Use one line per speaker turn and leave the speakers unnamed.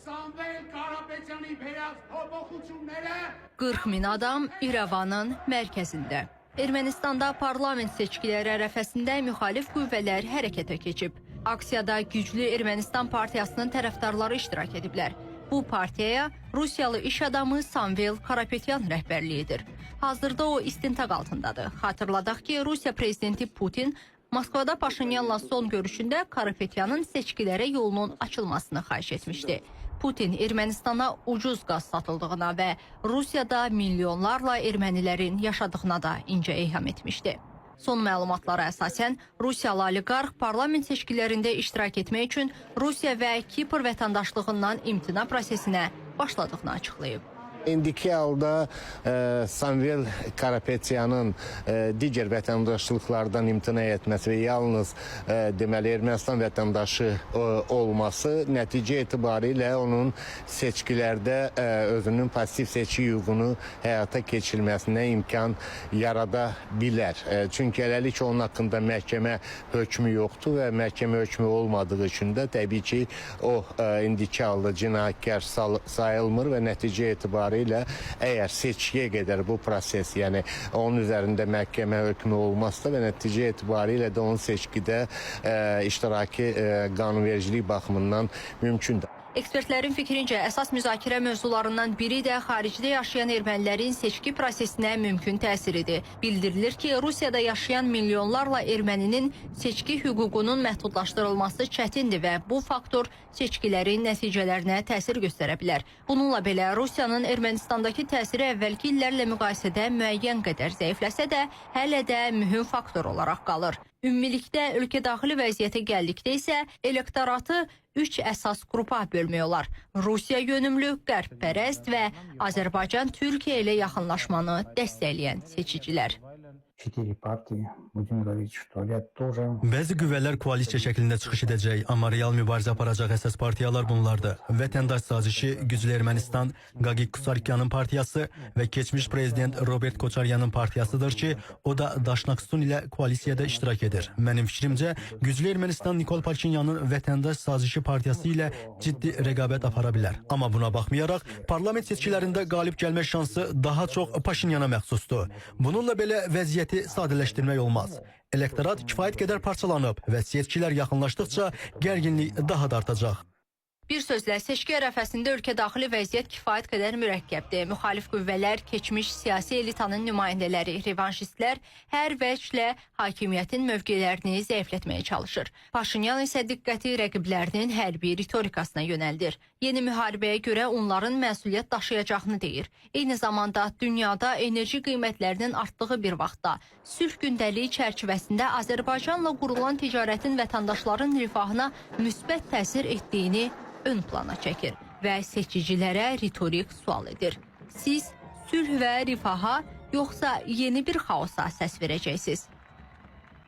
Samvel Karapetyan'ı beyaz topuqçulara
40 min adam İrəvanın mərkəzində. Ermənistanda parlament seçkiləri ərəfəsində müxalif qüvvələr hərəkətə keçib. Aksiyada güclü Ermənistan partiyasının tərəfdarları iştirak ediblər. Bu partiyaya Rusiyalı iş adamı Samvel Karapetyan rəhbərlik edir. Hazırda o istintaq altındadır. Xatırladaq ki, Rusiya prezidenti Putin Moskvada Paşinyanla son görüşündə Karapetyanın seçkilərə yolunun açılmasını xahiş etmişdi. Putin Ermənistana ucuz qaz satıldığına və Rusiyada milyonlarla ermənilərin yaşadığına da incə eyham etmişdi. Son məlumatlara əsasən, Rusiyalı oliqarx parlament seçkilərində iştirak etmək üçün Rusiya və Kipr vətəndaşlığından imtina prosesinə başladığını açıqlayıb.
İndiki halda Samvel Karapetyanın digər vətəndaşlıqlardan imtina etməsi və yalnız deməli Ermənistan vətəndaşı olması nəticə etibarilə onun seçkilərdə özünün pasiv seçki hüququnu həyata keçirməsinə imkan yarada bilər. Çünki hələlik onun haqqında məhkəmə hökmü yoxdur və məhkəmə hökmü olmadığı üçün də təbii ki o indiki halda cinayətkar sayılmır və nəticə etibarilə əgər seçkiyə qədər bu proses, yəni onun üzərində məhkəmə hökmü olmazsa və nəticə etibarilə də onun seçkidə iştiraki qanunvericilik baxımından mümkündür.
Ekspertlərin fikrincə, əsas müzakirə mövzularından biri də xaricdə yaşayan ermənilərin seçki prosesinə mümkün təsiridir. Bildirilir ki, Rusiyada yaşayan milyonlarla erməninin seçki hüququnun məhdudlaşdırılması çətindir və bu faktor seçkilərin nəticələrinə təsir göstərə bilər. Bununla belə Rusiyanın Ermənistandakı təsiri əvvəlki illərlə müqayisədə müəyyən qədər zəifləsə də, hələ də mühüm faktor olaraq qalır. Ümumilikdə ölkə daxili vəziyyətə gəldikdə isə elektoratı 3 əsas qrupa bölmək olar. Rusiya yönümlü, qərbpərəst və Azərbaycan Türkiyə ilə yaxınlaşmanı dəstəkləyən seçicilər.
Bəzi qüvvələr koalisiya şəklində çıxış edəcək, amma real mübarizə aparacaq əsas partiyalar bunlardır. Vətəndaş sazişi, güclü Ermənistan, Qaqik Kusaryanın partiyası və keçmiş prezident Robert Koçaryanın partiyasıdır ki, o da Daşnaqstun ilə koalisiyada iştirak edir. Mənim fikrimcə, güclü Ermənistan Nikol Paşinyanın vətəndaş sazişi partiyası ilə ciddi rəqabət apara bilər. Amma buna baxmayaraq, parlament seçkilərində qalib gəlmə şansı daha çox Paşinyana məxsusdur. Bununla belə vəziyyəti sadələşdirmək olmaz. Elektorat kifayət qədər parçalanıb və seçkilər yaxınlaşdıqca gərginlik daha da artacaq.
Bir sözlə, seçki ərəfəsində ölkə daxili vəziyyət kifayət qədər mürəkkəbdir. Müxalif qüvvələr, keçmiş siyasi elitanın nümayəndələri, revanşistlər hər vəclə hakimiyyətin mövqelərini zəiflətməyə çalışır. Paşinyan isə diqqəti rəqiblərinin hərbi ritorikasına yönəldir. Yeni müharibəyə görə onların məsuliyyət daşıyacağını deyir. Eyni zamanda dünyada enerji qiymətlərinin artdığı bir vaxtda sülh gündəliyi çərçivəsində Azərbaycanla qurulan ticarətin vətəndaşların rifahına müsbət təsir etdiyini ön plana çəkir və seçicilərə ritorik sual edir. Siz sülh və rifaha yoxsa yeni bir xaosa səs verəcəksiniz?